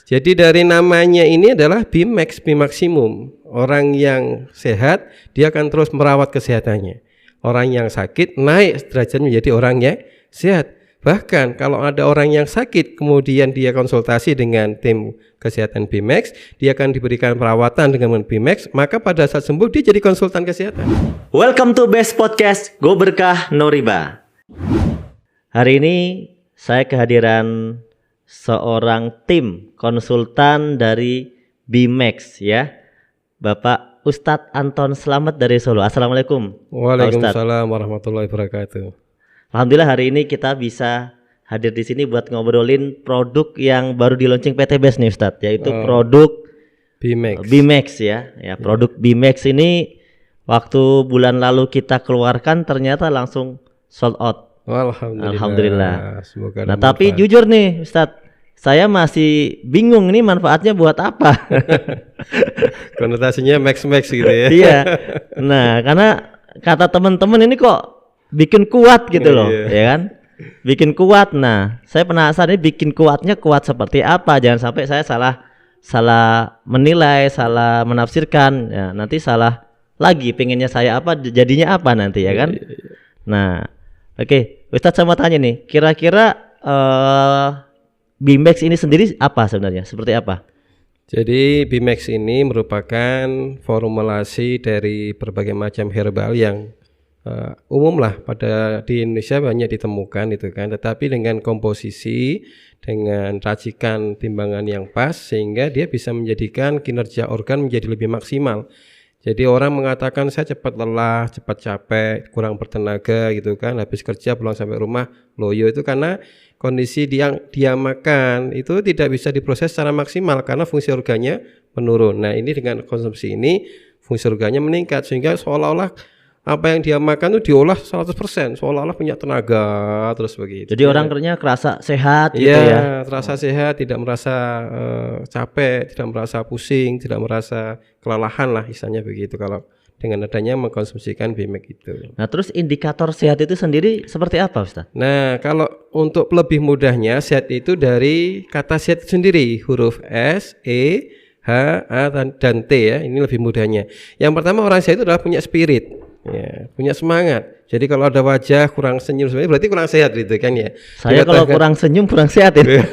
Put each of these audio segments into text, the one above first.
Jadi dari namanya ini adalah BIMAX, maksimum. Orang yang sehat dia akan terus merawat kesehatannya. Orang yang sakit naik derajatnya menjadi orang yang sehat. Bahkan kalau ada orang yang sakit kemudian dia konsultasi dengan tim kesehatan BIMAX, dia akan diberikan perawatan dengan BIMAX, maka pada saat sembuh dia jadi konsultan kesehatan. Welcome to Best Podcast Go Berkah No Riba. Hari ini saya kehadiran seorang tim konsultan dari BIMAX ya, Bapak Ustadz Anton Slamet dari Solo. Assalamualaikum. Waalaikumsalam warahmatullahi wabarakatuh. Alhamdulillah hari ini kita bisa hadir di sini buat ngobrolin produk yang baru di launching PT Best nih Ustadz, yaitu produk BIMAX ya. Produk BIMAX ini waktu bulan lalu kita keluarkan ternyata langsung sold out. Alhamdulillah. Semoga tapi jujur nih Ustadz, saya masih bingung ini manfaatnya buat apa. Konotasinya max gitu ya. Iya. Nah, karena kata teman-teman ini kok bikin kuat gitu loh, ya kan? Bikin kuat. Nah, saya penasaran ini bikin kuatnya kuat seperti apa? Jangan sampai saya salah menilai, salah menafsirkan. Ya, nanti salah lagi. Pengennya saya apa, jadinya apa nanti ya kan? Nah, oke. Ustadz saya mau tanya nih, kira-kira BIMAX ini sendiri apa sebenarnya? Seperti apa? Jadi BIMAX ini merupakan formulasi dari berbagai macam herbal yang umum lah di Indonesia banyak ditemukan itu kan, tetapi dengan komposisi, dengan racikan timbangan yang pas sehingga dia bisa menjadikan kinerja organ menjadi lebih maksimal. Jadi orang mengatakan saya cepat lelah, cepat capek, kurang bertenaga gitu kan, habis kerja pulang sampai rumah loyo, itu karena kondisi dia makan itu tidak bisa diproses secara maksimal karena fungsi organnya menurun. Nah ini dengan konsumsi ini fungsi organnya meningkat sehingga seolah-olah apa yang dia makan itu diolah 100%, seolah-olah punya tenaga terus begitu. Jadi orang kerasa sehat gitu ya. Terasa sehat, tidak merasa capek, tidak merasa pusing, tidak merasa kelelahan lah istilahnya begitu kalau dengan adanya mengkonsumsikan BIMAX itu. Nah, terus indikator sehat itu sendiri seperti apa, Ustaz? Nah, kalau untuk lebih mudahnya sehat itu dari kata sehat itu sendiri, huruf S, E, H, A dan T ya. Ini lebih mudahnya. Yang pertama orang sehat itu adalah punya spirit. Ya, punya semangat. Jadi kalau ada wajah kurang senyum sebenarnya berarti kurang sehat gitu kan ya. Saya kalau kurang senyum kurang sehat ya.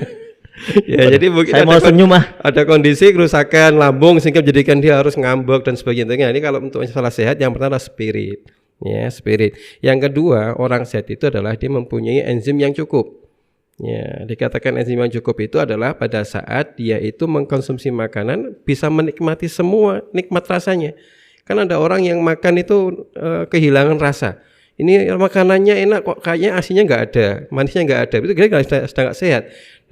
Ya, jadi mungkin saya mau senyum ada kondisi kerusakan lambung sehingga menjadikan dia harus ngambek dan sebagainya. Ini kalau untuk masalah sehat yang pertama adalah spirit. Ya, spirit. Yang kedua, orang sehat itu adalah dia mempunyai enzim yang cukup. Ya, dikatakan enzim yang cukup itu adalah pada saat dia itu mengkonsumsi makanan bisa menikmati semua nikmat rasanya. Kan ada orang yang makan itu kehilangan rasa. Ini makanannya enak kok kayaknya asinnya nggak ada, manisnya nggak ada. Itu kira-kira sedang nggak sehat.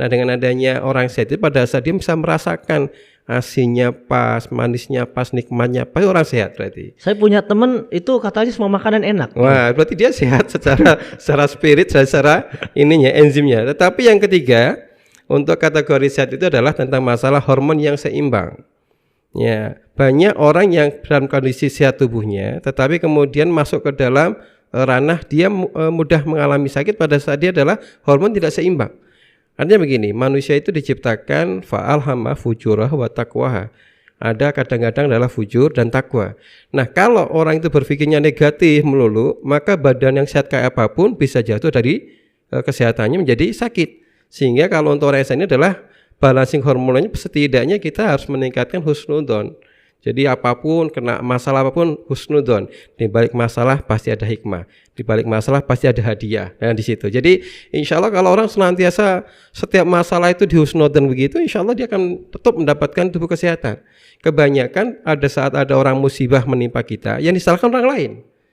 Nah dengan adanya orang sehat itu pada saat dia bisa merasakan asinnya pas, manisnya pas, nikmatnya pas, orang sehat berarti. Saya punya teman itu katanya semua makanan enak. Wah berarti dia sehat secara spirit, secara ininya enzimnya. Tetapi yang ketiga untuk kategori sehat itu adalah tentang masalah hormon yang seimbang. Ya, banyak orang yang dalam kondisi sehat tubuhnya, tetapi kemudian masuk ke dalam ranah dia mudah mengalami sakit pada saat dia adalah hormon tidak seimbang. Artinya begini, manusia itu diciptakan fa'alhama fujurah wa taqwaha. Ada kadang-kadang adalah fujur dan takwa. Nah, kalau orang itu berpikirnya negatif melulu, maka badan yang sehat kayak apapun bisa jatuh dari kesehatannya menjadi sakit. Sehingga kalau untuk orang sehat ini adalah balancing hormonnya, setidaknya kita harus meningkatkan husnudon. Jadi apapun, kena masalah apapun husnudon. Di balik masalah pasti ada hikmah. Di balik masalah pasti ada hadiah. Nah di situ. Jadi insya Allah kalau orang senantiasa setiap masalah itu di husnudon begitu, insya Allah dia akan tetap mendapatkan tubuh kesehatan. Kebanyakan ada saat ada orang musibah menimpa kita yang disalahkan orang lain.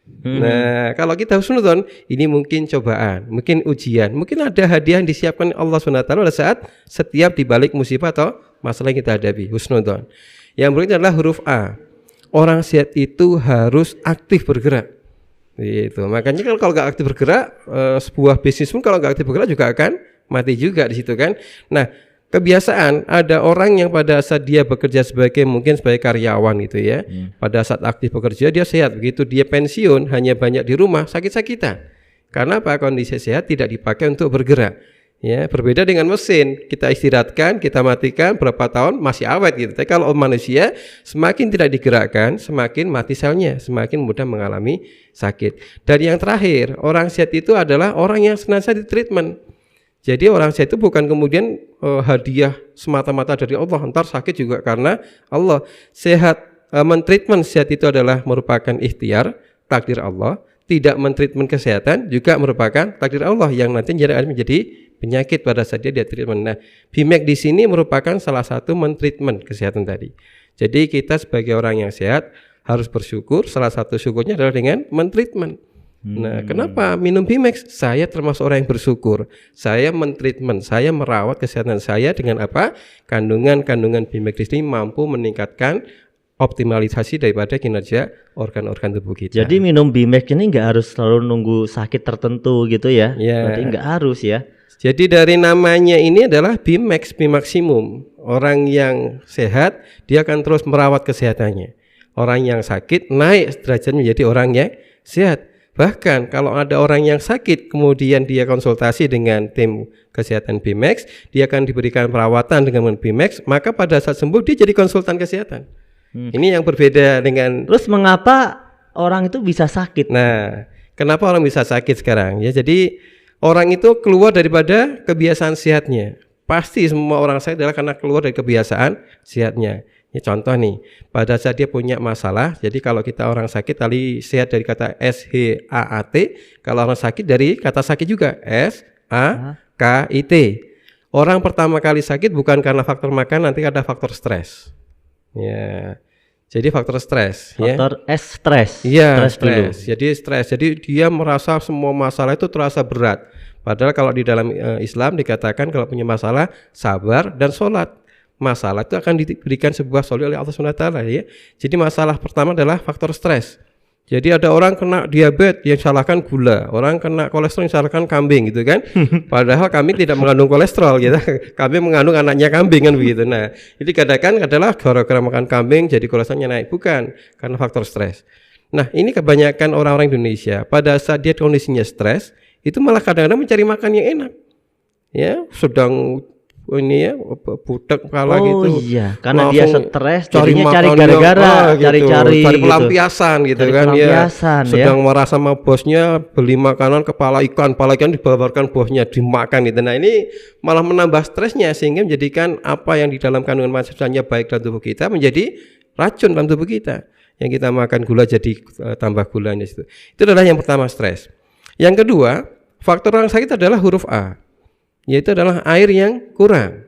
Nah kalau kita husnudon, ini mungkin cobaan, mungkin ujian, mungkin ada hadiah yang disiapkan Allah SWT pada saat setiap dibalik musibah atau masalah yang kita hadapi. Husnudon. Yang berikutnya adalah huruf A. Orang sehat itu harus aktif bergerak. Gitu. Makanya kalau nggak aktif bergerak, sebuah bisnis pun kalau nggak aktif bergerak juga akan mati juga di situ kan. Nah kebiasaan ada orang yang pada saat dia bekerja mungkin sebagai karyawan gitu ya, pada saat aktif bekerja dia sehat, begitu dia pensiun hanya banyak di rumah sakit-sakitan. Karena apa? Kondisi sehat tidak dipakai untuk bergerak. Ya, berbeda dengan mesin. Kita istirahatkan, kita matikan berapa tahun masih awet gitu. Tapi kalau manusia semakin tidak digerakkan, semakin mati selnya, semakin mudah mengalami sakit. Dan yang terakhir, orang sehat itu adalah orang yang senantiasa ditreatment. Jadi orang sehat itu bukan kemudian hadiah semata-mata dari Allah, entar sakit juga karena Allah. Sehat, mentreatment sehat itu adalah merupakan ikhtiar, takdir Allah. Tidak mentreatment kesehatan juga merupakan takdir Allah yang nanti menjadi penyakit pada saat dia treatment. Nah, BMAC di sini merupakan salah satu mentreatment kesehatan tadi. Jadi kita sebagai orang yang sehat harus bersyukur. Salah satu syukurnya adalah dengan mentreatment. Nah, kenapa minum BMAC? Saya termasuk orang yang bersyukur. Saya mentreatment, saya merawat kesehatan saya dengan apa? Kandungan BMAC di sini mampu meningkatkan optimalisasi daripada kinerja organ-organ tubuh kita. Jadi minum BMAC ini nggak harus selalu nunggu sakit tertentu gitu ya? Berarti nggak harus ya? Jadi dari namanya ini adalah BMAX, Bimaksimum. Orang yang sehat dia akan terus merawat kesehatannya. Orang yang sakit naik derajatnya menjadi orang yang sehat. Bahkan kalau ada orang yang sakit kemudian dia konsultasi dengan tim kesehatan BMAX, dia akan diberikan perawatan dengan BMAX, maka pada saat sembuh dia jadi konsultan kesehatan. Ini yang berbeda dengan. Terus mengapa orang itu bisa sakit? Nah, kenapa orang bisa sakit sekarang? Ya, jadi orang itu keluar daripada kebiasaan sehatnya. Pasti semua orang sakit adalah karena keluar dari kebiasaan sehatnya. Ini contoh nih, pada saat dia punya masalah, jadi kalau kita orang sakit tadi sehat dari kata SHAAT, kalau orang sakit dari kata sakit juga SAKIT. Orang pertama kali sakit bukan karena faktor makan, nanti ada faktor stres. Ya. Jadi faktor stres, faktor stres. Iya, stres. Jadi stres. Jadi dia merasa semua masalah itu terasa berat. Padahal kalau di dalam Islam dikatakan kalau punya masalah sabar dan sholat. Masalah itu akan diberikan sebuah solusi oleh Allah SWT ya. Jadi masalah pertama adalah faktor stres. Jadi ada orang kena diabetes yang salahkan gula, orang kena kolesterol yang salahkan kambing gitu kan. Padahal kambing tidak mengandung kolesterol gitu. Kambing mengandung anaknya kambing kan begitu. Nah, ini kadang-kadang adalah gara-gara makan kambing jadi kolesterolnya naik, bukan karena faktor stres. Nah, ini kebanyakan orang-orang Indonesia pada saat dia kondisinya stres, itu malah kadang-kadang mencari makan yang enak. Ya, sedang ini ya budak kepala gitu. Oh iya, karena dia stres jadinya cari gara-gara, cari pelampiasan gitu kan ya. Sedang marah sama bosnya, beli makanan kepala ikan dibawarkan bosnya dimakan gitu. Nah, ini malah menambah stresnya sehingga menjadikan apa yang di dalam kandungan manusianya baik dalam tubuh kita menjadi racun dalam tubuh kita. Yang kita makan gula jadi tambah gulanya itu. Itu adalah yang pertama, stres. Yang kedua, faktor orang sakit adalah huruf A. Yaitu adalah air yang kurang.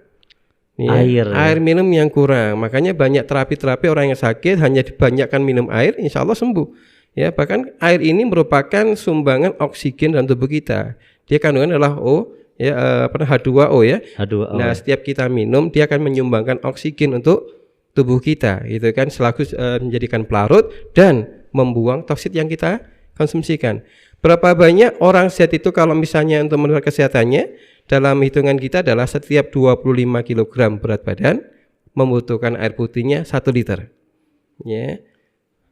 Ya, air minum yang kurang. Makanya banyak terapi-terapi orang yang sakit hanya dibanyakkan minum air, insya Allah sembuh. Ya, bahkan air ini merupakan sumbangan oksigen dalam tubuh kita. Dia kandungan adalah O, ya, H2O ya. H2O. Nah, setiap kita minum dia akan menyumbangkan oksigen untuk tubuh kita, gitu kan, selaku menjadikan pelarut dan membuang toksit yang kita konsumsikan. Berapa banyak orang sehat itu kalau misalnya untuk menurut kesehatannya dalam hitungan kita adalah setiap 25 kg berat badan membutuhkan air putihnya 1 liter. Ya.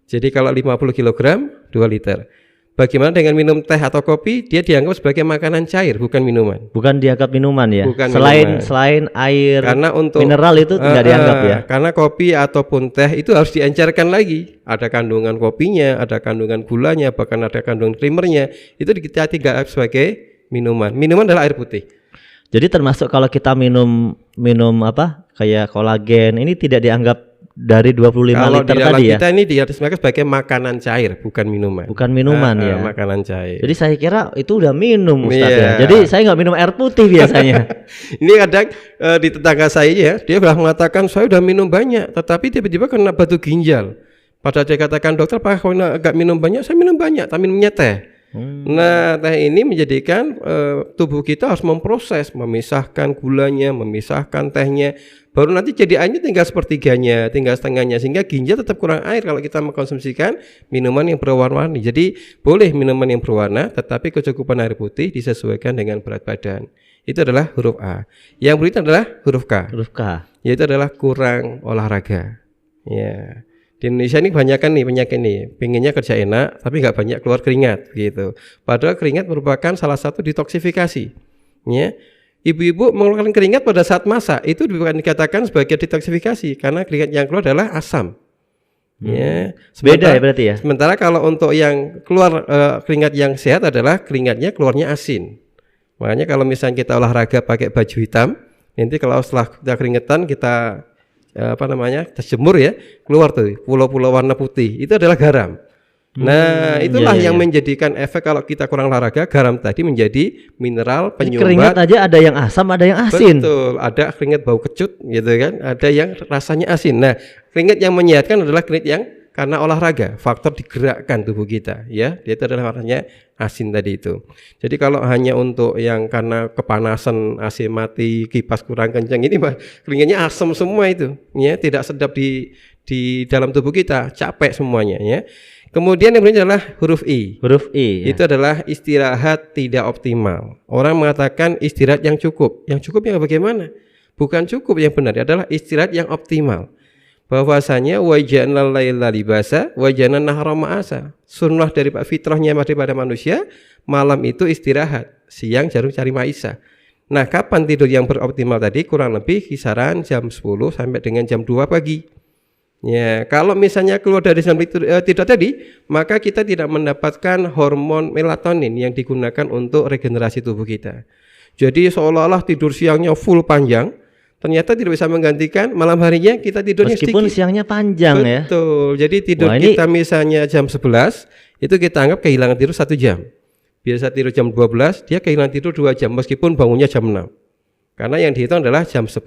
Jadi kalau 50 kg 2 liter. Bagaimana dengan minum teh atau kopi? Dia dianggap sebagai makanan cair, bukan minuman. Bukan dianggap minuman ya. Bukan selain air karena untuk mineral itu tidak dianggap ya. Karena kopi ataupun teh itu harus diencerkan lagi. Ada kandungan kopinya, ada kandungan gulanya, bahkan ada kandungan creamernya. Itu kita tidak sebagai minuman. Minuman adalah air putih. Jadi termasuk kalau kita minum apa? Kayak kolagen, ini tidak dianggap dari 25 kalau liter di dalam tadi ya. Kita ini diartikan sebagai makanan cair, bukan minuman. Bukan minuman ya. Makanan cair. Jadi saya kira itu udah minum Ustaz ya. Jadi saya nggak minum air putih biasanya. Ini kadang di tetangga saya ya, dia sudah mengatakan saya udah minum banyak, tetapi tiba-tiba kena batu ginjal. Padahal dia katakan, dokter, Pak, kalau nggak minum banyak, saya minum banyak, tapi minumnya teh. Nah, teh ini menjadikan tubuh kita harus memproses, memisahkan gulanya, memisahkan tehnya, baru nanti jadi airnya tinggal sepertiganya, tinggal setengahnya, sehingga ginjal tetap kurang air kalau kita mengkonsumsikan minuman yang berwarna-warni. Jadi boleh minuman yang berwarna, tetapi kecukupan air putih disesuaikan dengan berat badan. Itu adalah huruf A. Yang berikutnya adalah huruf K. Huruf K. Yaitu adalah kurang olahraga. Ya. Di Indonesia ini banyak kan nih penyakit nih, pengennya kerja enak tapi nggak banyak keluar keringat gitu. Padahal keringat merupakan salah satu detoksifikasi. Ya, Ibu-ibu mengeluarkan keringat pada saat masak itu bukan dikatakan sebagai detoksifikasi karena keringat yang keluar adalah asam. Ya, beda ya berarti ya. Sementara kalau untuk yang keluar keringat yang sehat adalah keringatnya keluarnya asin. Makanya kalau misalnya kita olahraga pakai baju hitam, nanti kalau setelah kita keringetan kita kita jemur ya, keluar tuh pulau-pulau warna putih, itu adalah garam. Nah, itulah yang menjadikan efek kalau kita kurang olahraga, garam tadi menjadi mineral penyumbat. Keringat aja ada yang asam, ada yang asin. Betul, ada keringat bau kecut gitu kan, ada yang rasanya asin. Nah, keringat yang menyehatkan adalah keringat yang karena olahraga, faktor digerakkan tubuh kita ya. Dia itu adalah warnanya asin tadi itu. Jadi kalau hanya untuk yang karena kepanasan, AC mati, kipas kurang kencang, ini keringatnya asam semua itu ya, tidak sedap di dalam tubuh kita, capek semuanya ya. Kemudian yang berikutnya adalah huruf I. Huruf I. Itu adalah istirahat tidak optimal. Orang mengatakan istirahat yang cukup. Yang cukup yang bagaimana? Bukan cukup, yang benar adalah istirahat yang optimal. Bahwasanya waja'alnal laila libasa waja'alnan nahara ma'asa. Sunnah dari fitrahnya daripada manusia, malam itu istirahat, siang jarum cari maisha. Nah, kapan tidur yang beroptimal tadi? Kurang lebih kisaran jam 10 sampai dengan jam 2 pagi. Ya, kalau misalnya keluar dari jam tidur tadi, maka kita tidak mendapatkan hormon melatonin yang digunakan untuk regenerasi tubuh kita. Jadi seolah-olah tidur siangnya full panjang, ternyata tidak bisa menggantikan malam harinya kita tidurnya meskipun sedikit. Siangnya panjang. Betul. Ya. Betul. Jadi tidur kita misalnya jam 11, itu kita anggap kehilangan tidur 1 jam. Biasa tidur jam 12, dia kehilangan tidur 2 jam meskipun bangunnya jam 6. Karena yang dihitung adalah jam 10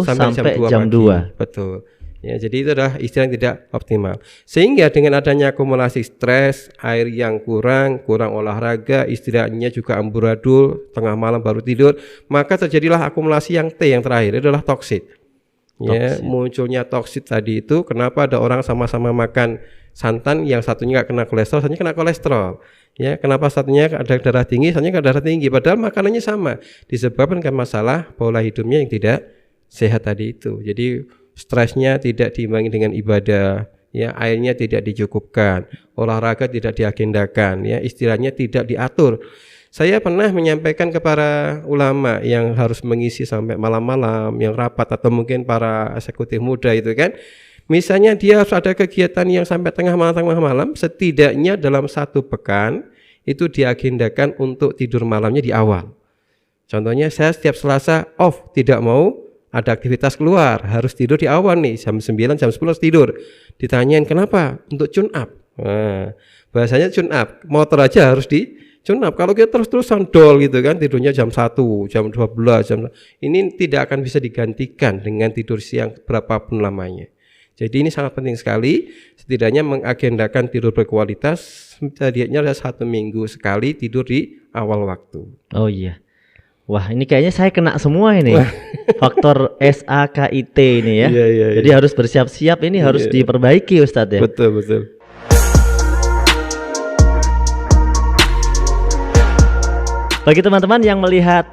sampai jam 2 pagi. Betul. Ya, jadi itu adalah istirahat yang tidak optimal. Sehingga dengan adanya akumulasi stres, air yang kurang olahraga, istirahatnya juga amburadul, tengah malam baru tidur, maka terjadilah akumulasi yang T yang terakhir, itu adalah toksit. Ya, munculnya toksit tadi itu kenapa ada orang sama-sama makan santan, yang satunya nggak kena kolesterol, satunya kena kolesterol. Ya, kenapa satunya ada darah tinggi, satunya nggak darah tinggi, padahal makanannya sama, disebabkan karena masalah pola hidupnya yang tidak sehat tadi itu. Jadi stresnya tidak diimbangi dengan ibadah, ya, airnya tidak dicukupkan, olahraga tidak diagendakan, ya, istirahatnya tidak diatur. Saya pernah menyampaikan kepada ulama yang harus mengisi sampai malam-malam, yang rapat atau mungkin para eksekutif muda itu kan, misalnya dia harus ada kegiatan yang sampai tengah malam, setidaknya dalam 1 pekan itu diagendakan untuk tidur malamnya di awal. Contohnya saya setiap Selasa off, tidak mau ada aktivitas keluar, harus tidur di awal nih, jam 9, jam 10 tidur. Ditanyain kenapa? Untuk tune up. Nah, bahasanya tune up, motor aja harus di tune up. Kalau kita terus-terusan dol gitu kan, tidurnya jam 1, jam 12, ini tidak akan bisa digantikan dengan tidur siang berapapun lamanya. Jadi ini sangat penting sekali, setidaknya mengagendakan tidur berkualitas, setidaknya ada 1 minggu sekali tidur di awal waktu. Oh iya. Wah, ini kayaknya saya kena semua ini. Faktor SAKIT ini ya. Jadi harus bersiap-siap, ini harus diperbaiki Ustadz ya. Betul. Bagi teman-teman yang melihat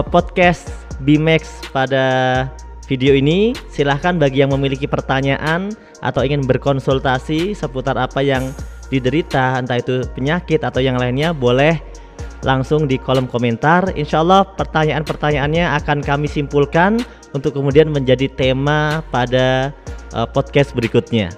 podcast Bimax pada video ini, silahkan bagi yang memiliki pertanyaan atau ingin berkonsultasi seputar apa yang diderita, entah itu penyakit atau yang lainnya, boleh langsung di kolom komentar. Insya Allah pertanyaan-pertanyaannya akan kami simpulkan untuk kemudian menjadi tema pada podcast berikutnya.